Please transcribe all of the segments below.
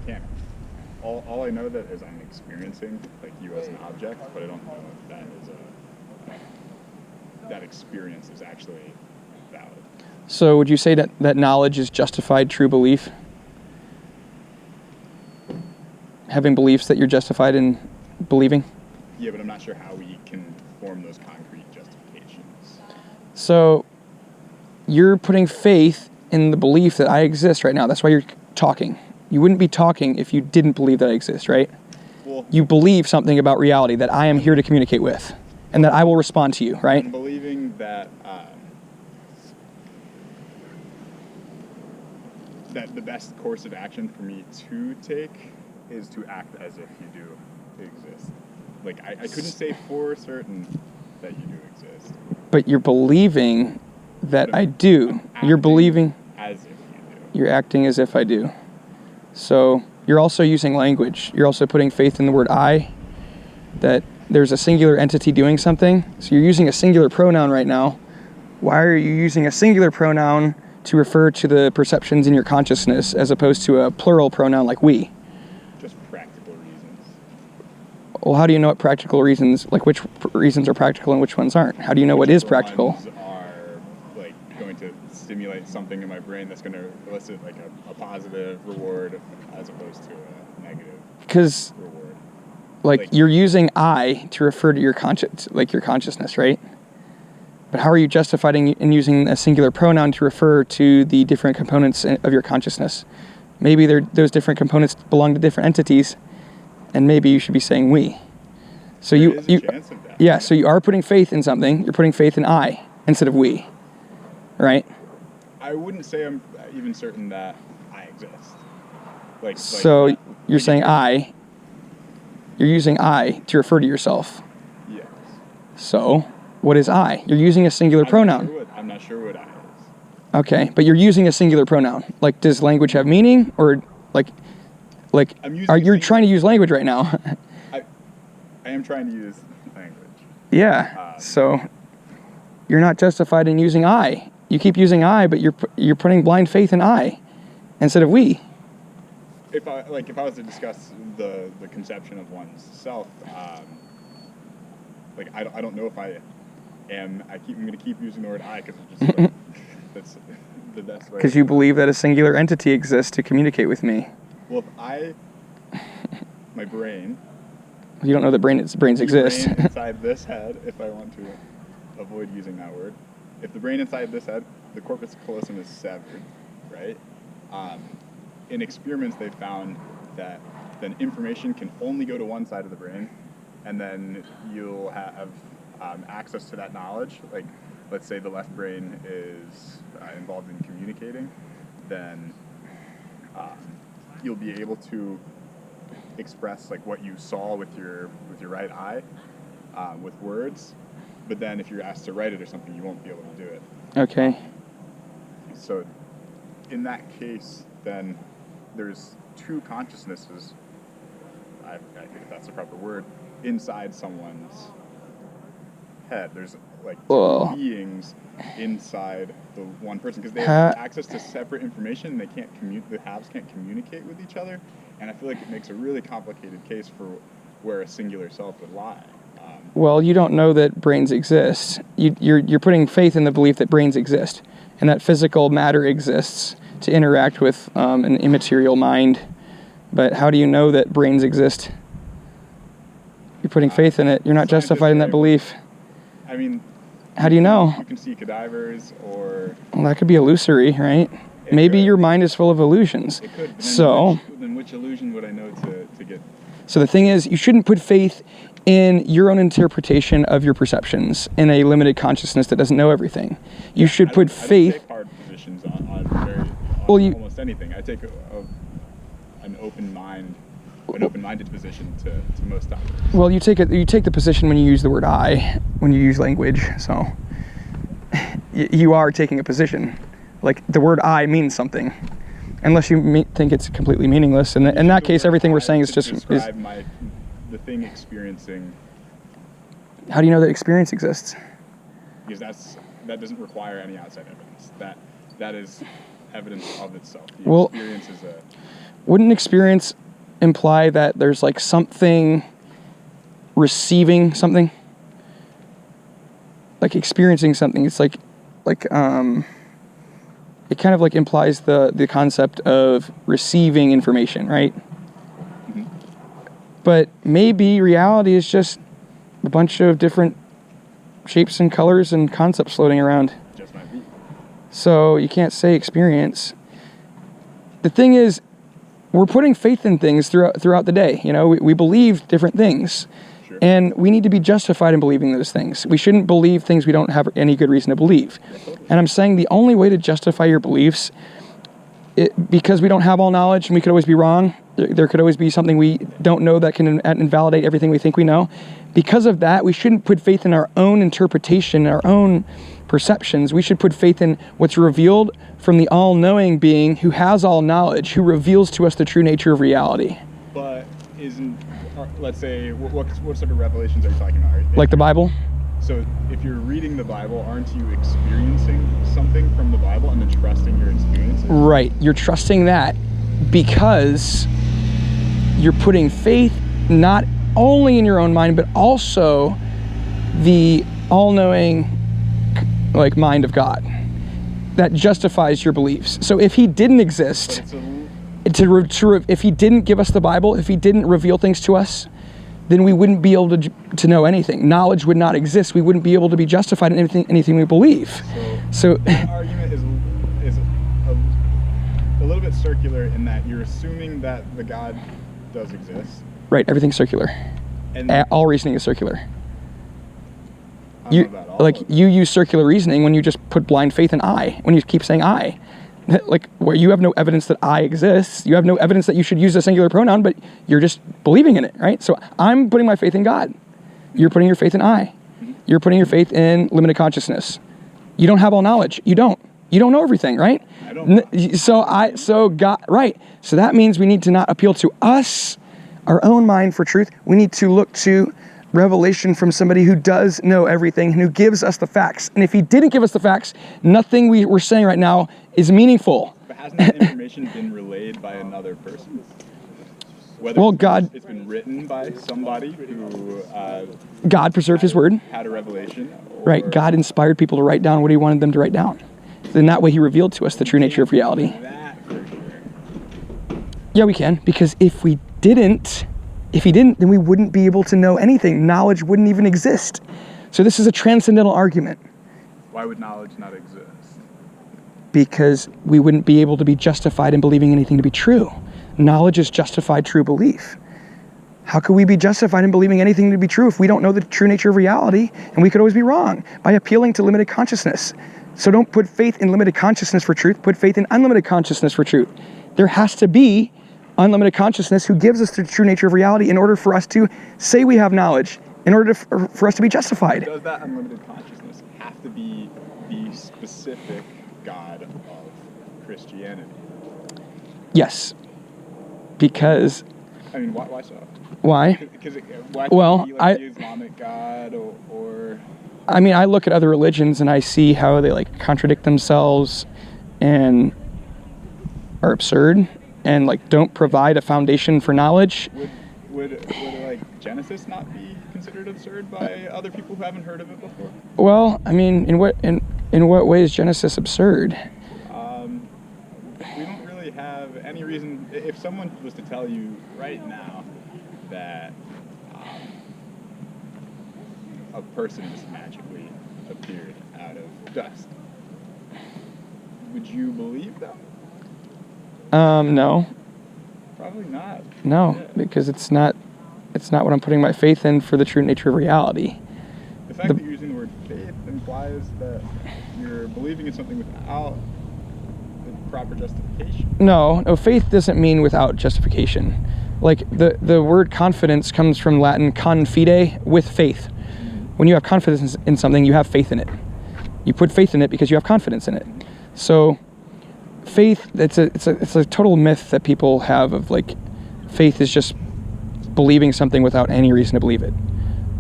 can't. All I know that is I'm experiencing like you as an object, but I don't know if that is that experience is actually valid. So would you say that knowledge is justified true belief? Having beliefs that you're justified in believing? Yeah, but I'm not sure how we can form those concrete justifications. So you're putting faith in the belief that I exist right now. That's why you're talking. You wouldn't be talking if you didn't believe that I exist, right? Well, you believe something about reality that I am here to communicate with, and that I will respond to you, right? I'm believing that that the best course of action for me to take is to act as if you do exist. Like, I couldn't say for certain that you do exist. But you're believing that But I do. You're believing as if you do. you're acting as if I do. So you're also using language. You're also putting faith in the word I, that there's a singular entity doing something. So you're using a singular pronoun right now. Why are you using a singular pronoun to refer to the perceptions in your consciousness as opposed to a plural pronoun like we? Just practical reasons. Well, how do you know what practical reasons, like which reasons are practical and which ones aren't? How do you know what is practical? Ones are like going to stimulate something in my brain that's going to elicit like a positive reward as opposed to a negative Because reward. like you're using I to refer to your consciousness, right? But how are you justifying in using a singular pronoun to refer to the different components of your consciousness? Maybe those different components belong to different entities, and maybe you should be saying we. So there is a chance of that. Yeah, so you are putting faith in something. You're putting faith in I instead of we, right? I wouldn't say I'm even certain that I exist. So you're saying I. You're using I to refer to yourself. Yes. So what is I? You're using a singular pronoun. I'm not sure what I is. Okay, but you're using a singular pronoun. Like, does language have meaning, or like, are you trying to use language right now? I am trying to use language. Yeah. So you're not justified in using I. You keep using I, but you're putting blind faith in I instead of we. If I was to discuss the conception of one's self, I don't know if I am. I'm going to keep using the word I because it's just that's the best way. Because you believe that a singular entity exists to communicate with me. Well, if my brain. You don't know that brains exist. Brain inside this head, if I want to avoid using that word, if the brain inside this head, the corpus callosum is severed, right? In experiments, they found that then information can only go to one side of the brain, and then you'll have access to that knowledge. Like, let's say the left brain is involved in communicating, then you'll be able to express like what you saw with your right eye with words, but then if you're asked to write it or something, you won't be able to do it. Okay. So in that case, then there's two consciousnesses, I think that's the proper word, inside someone's head. There's like two beings inside the one person because they have access to separate information. They can't the halves can't communicate with each other, and I feel like it makes a really complicated case for where a singular self would lie. Well, you don't know that brains exist. You're putting faith in the belief that brains exist and that physical matter exists to interact with an immaterial mind. But how do you know that brains exist? You're putting faith in it. You're not justified in that belief. I mean, how do you know? You can see cadavers or... Well, that could be illusory, right? Maybe your mind is full of illusions. It could. So... Then which illusion would I know to get? So the thing is, you shouldn't put faith in your own interpretation of your perceptions in a limited consciousness that doesn't know everything. You should put faith... I don't take hard positions on almost anything. I take an open mind, an open-minded position to most topics. Well, you take the position when you use the word I, when you use language. So you are taking a position. Like, the word I means something, unless you think it's completely meaningless. And in that case, everything we're saying is just... Describe the thing experiencing... How do you know that experience exists? Because that doesn't require any outside evidence. That is evidence of itself. The experience is wouldn't experience imply that there's like something receiving something? Like experiencing something. It's like it kind of like implies the concept of receiving information, right? Mm-hmm. But maybe reality is just a bunch of different shapes and colors and concepts floating around. Just might be. So you can't say experience. The thing is, we're putting faith in things throughout the day. You know, we believe different things. Sure. And we need to be justified in believing those things. We shouldn't believe things we don't have any good reason to believe. And I'm saying the only way to justify your beliefs, because we don't have all knowledge and we could always be wrong, there could always be something we don't know that can invalidate everything we think we know. Because of that, we shouldn't put faith in our own interpretation, our own perceptions. We should put faith in what's revealed from the all-knowing being who has all knowledge, who reveals to us the true nature of reality. But let's say, what sort of revelations are you talking about? Like the Bible? So if you're reading the Bible, aren't you experiencing something from the Bible and then trusting your experiences? Right. You're trusting that because you're putting faith not only in your own mind, but also the all-knowing like mind of God that justifies your beliefs. So if he didn't exist, if he didn't give us the Bible, if he didn't reveal things to us, then we wouldn't be able to know anything. Knowledge would not exist. We wouldn't be able to be justified in anything we believe. So the argument is a little bit circular in that you're assuming that the God does exist. Right, everything's circular. And all reasoning is circular. You use circular reasoning when you just put blind faith in I, when you keep saying I. Like, where you have no evidence that I exists, you have no evidence that you should use a singular pronoun, but you're just believing in it, right? So I'm putting my faith in God. You're putting your faith in I. You're putting your faith in limited consciousness. You don't have all knowledge. You don't know everything, right? I don't. So God, right. So that means we need to not appeal to us, our own mind for truth. We need to look to revelation from somebody who does know everything and who gives us the facts. And if he didn't give us the facts, nothing we're saying right now is meaningful. But hasn't that information been relayed by another person? It's been written by somebody who God preserved his word. Had a revelation. Right. God inspired people to write down what he wanted them to write down. Then that way he revealed to us the true nature of reality. That for sure. Yeah, we can. Because if he didn't, then we wouldn't be able to know anything. Knowledge wouldn't even exist. So this is a transcendental argument. Why would knowledge not exist? Because we wouldn't be able to be justified in believing anything to be true. Knowledge is justified true belief. How could we be justified in believing anything to be true if we don't know the true nature of reality, and we could always be wrong? By appealing to limited consciousness. So don't put faith in limited consciousness for truth, put faith in unlimited consciousness for truth. There has to be unlimited consciousness who gives us the true nature of reality in order for us to say we have knowledge, in order for us to be justified. Does that unlimited consciousness have to be the specific God of Christianity? Yes. Because... I mean, why so? Why? Why can't it be like the Islamic God or... I mean, I look at other religions and I see how they like contradict themselves and are absurd and like don't provide a foundation for knowledge. Would like Genesis not be considered absurd by other people who haven't heard of it before? Well, I mean, in what way is Genesis absurd? We don't really have any reason. If someone was to tell you right now that a person just magically appeared out of dust, would you believe them? No. Probably not. No, Yeah. Because it's not what I'm putting my faith in for the true nature of reality. The fact that you're using the word faith implies that you're believing in something without the proper justification. No, faith doesn't mean without justification. Like the word confidence comes from Latin confide, with faith. When you have confidence in something, you have faith in it. You put faith in it because you have confidence in it. So faith, it's a total myth that people have of like faith is just believing something without any reason to believe it.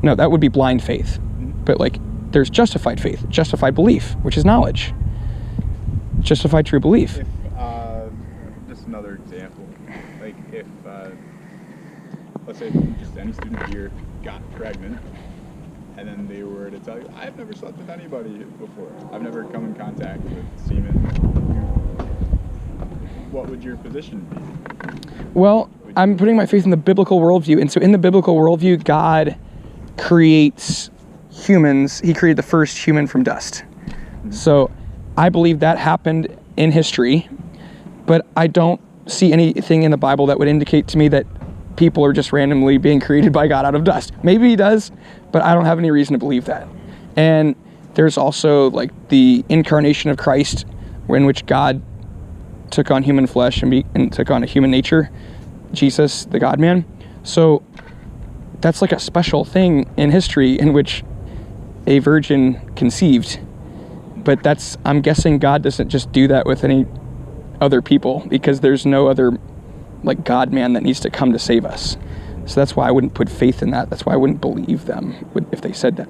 No, that would be blind faith. But like there's justified faith, justified belief, which is knowledge. Justified true belief. If, just another example. if let's say just any student here got pregnant, and then they were to tell you, I've never slept with anybody before. I've never come in contact with semen. What would your position be? Well, I'm putting my faith in the biblical worldview. And so in the biblical worldview, God creates humans. He created the first human from dust. So I believe that happened in history, but I don't see anything in the Bible that would indicate to me that people are just randomly being created by God out of dust. Maybe he does, but I don't have any reason to believe that. And there's also like the incarnation of Christ, in which God took on human flesh and took on a human nature, Jesus, the God-man. So that's like a special thing in history in which a virgin conceived. But I'm guessing God doesn't just do that with any other people, because there's no other like God-man that needs to come to save us. So that's why I wouldn't put faith in that. That's why I wouldn't believe them if they said that.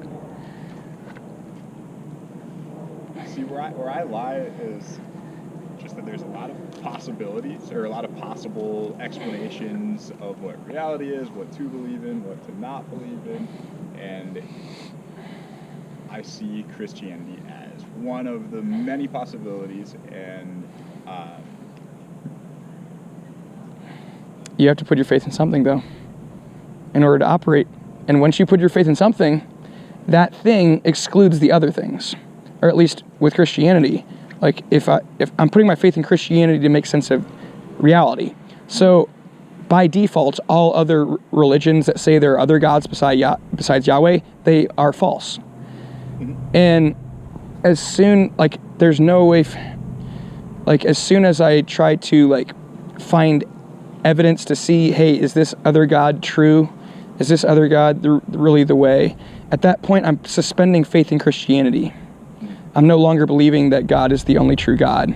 See, where I lie is just that there's a lot of possibilities, or a lot of possible explanations of what reality is, what to believe in, what to not believe in, and I see Christianity as one of the many possibilities, and you have to put your faith in something, though, in order to operate. And once you put your faith in something, that thing excludes the other things, or at least with Christianity. Like if I'm putting my faith in Christianity to make sense of reality. So by default, all other religions that say there are other gods besides Yahweh, they are false. And as soon, like, there's no way, like, as soon as I try to, like, find evidence to see, hey, is this other God true? Is this other God really the way? At that point, I'm suspending faith in Christianity. I'm no longer believing that God is the only true God.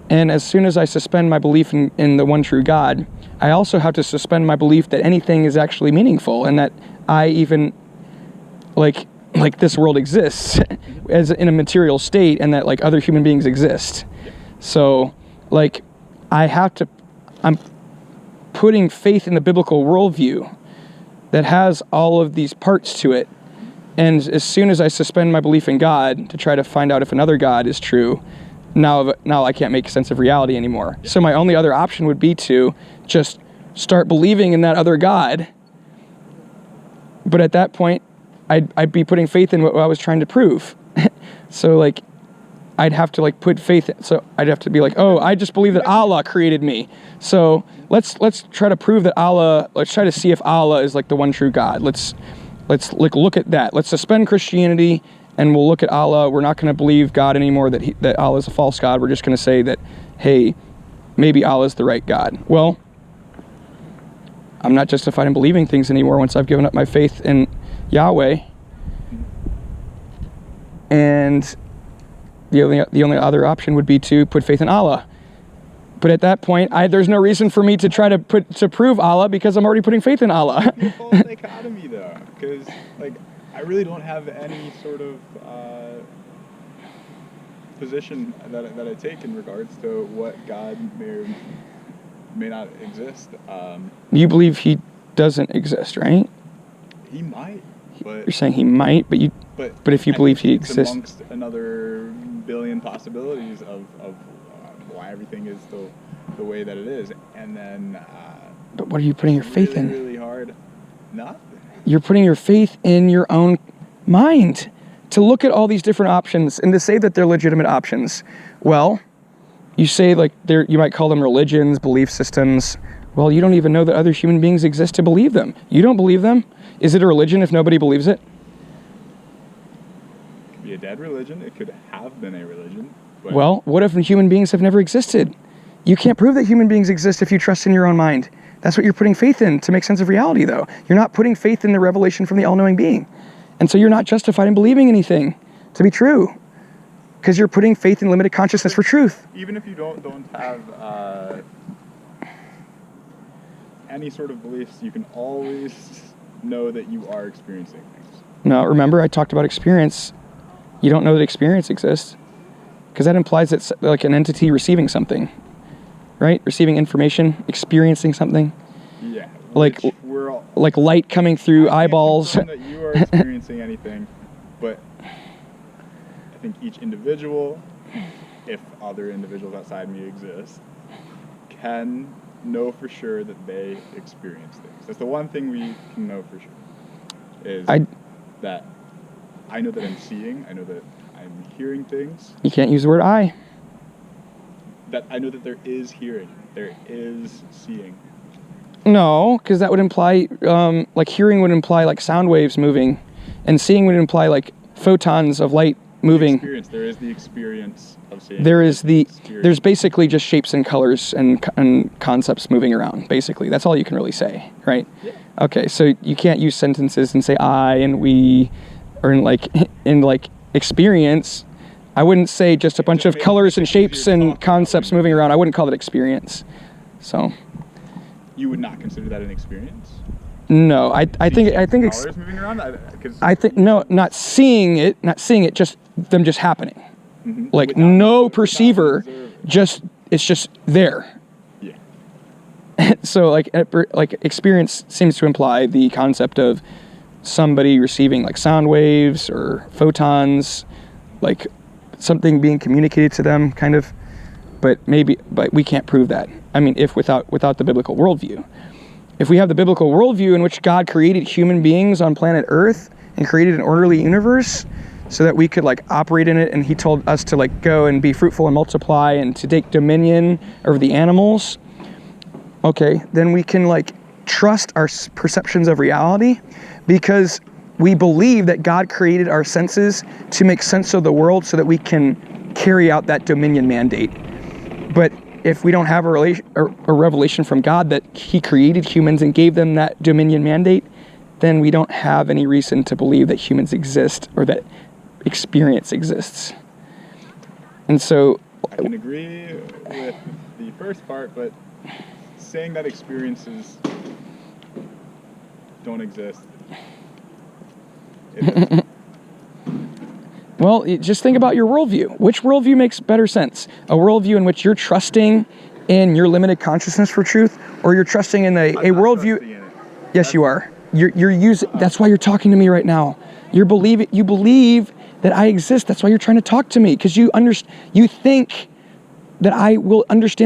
And as soon as I suspend my belief in the one true God, I also have to suspend my belief that anything is actually meaningful, and that I even, like this world exists as in a material state, and that like other human beings exist. So like I'm putting faith in the biblical worldview that has all of these parts to it. And as soon as I suspend my belief in God to try to find out if another God is true, now I can't make sense of reality anymore. So my only other option would be to just start believing in that other God. But at that point, I'd be putting faith in what I was trying to prove. So like, I'd have to like put faith in, so I'd have to be like, oh, I just believe that Allah created me. So let's try to prove that let's try to see if Allah is like the one true God. Let's like look at that. Let's suspend Christianity and we'll look at Allah. We're not going to believe God anymore, that Allah is a false God. We're just going to say that, hey, maybe Allah is the right God. Well, I'm not justified in believing things anymore once I've given up my faith in Yahweh. And the only other option would be to put faith in Allah. But at that point, there's no reason for me to try to prove Allah, because I'm already putting faith in Allah. It's a false dichotomy, though, because like I really don't have any sort of position that I take in regards to what God may or may not exist. You believe he doesn't exist, right? He might, but you're saying he might, but if you believe he exists, amongst another billion possibilities of why everything is the way that it is, and then. But what are you putting your faith in? Really hard. Nothing. You're putting your faith in your own mind to look at all these different options and to say that they're legitimate options. Well, you say like you might call them religions, belief systems. Well, you don't even know that other human beings exist to believe them. You don't believe them. Is it a religion if nobody believes it? It could be a dead religion. It could have been a religion. But well, what if human beings have never existed? You can't prove that human beings exist if you trust in your own mind. That's what you're putting faith in to make sense of reality, though. You're not putting faith in the revelation from the all-knowing being. And so you're not justified in believing anything to be true, because you're putting faith in limited consciousness for truth. Even if you don't have any sort of beliefs, you can always know that you are experiencing things. No, remember I talked about experience. You don't know that experience exists, because that implies it's like an entity receiving something. right? Receiving information, experiencing something. Yeah. Like we're all, like light coming through eyeballs. I can't confirm that you are experiencing anything, but I think each individual, if other individuals outside me exist, can know for sure that they experience things. That's the one thing we can know for sure. Is that I know that I'm seeing, I know that I'm hearing things. You can't use the word I. That I know that there is hearing, there is seeing. No, because that would imply, like hearing would imply like sound waves moving, and seeing would imply like photons of light moving. There is the experience of seeing. There's basically just shapes and colors and concepts moving around. Basically, that's all you can really say, right? Yeah. Okay, so you can't use sentences and say I and we, or in like experience. I wouldn't say just a bunch of colors and shapes and concepts moving around. I wouldn't call it experience. So. You would not consider that an experience? No, I think colors moving around? I think no, not seeing it, just them just happening. Mm-hmm. Like Without no perceiver, it's just there. Yeah. So like experience seems to imply the concept of somebody receiving like sound waves or photons, like something being communicated to them, kind of. But we can't prove that. I mean, if without the biblical worldview. If we have the biblical worldview in which God created human beings on planet Earth and created an orderly universe so that we could like operate in it, and he told us to like go and be fruitful and multiply and to take dominion over the animals, okay, then we can like trust our perceptions of reality because we believe that God created our senses to make sense of the world so that we can carry out that dominion mandate. But if we don't have a revelation from God that he created humans and gave them that dominion mandate, then we don't have any reason to believe that humans exist or that experience exists. And so I can agree with the first part, but saying that experiences don't exist. Well, just think about your worldview. Which worldview makes better sense? A worldview in which you're trusting in your limited consciousness for truth, or you're trusting in a worldview? Yes, you are. You're using. That's why you're talking to me right now. You believe that I exist. That's why you're trying to talk to me, because you think that I will understand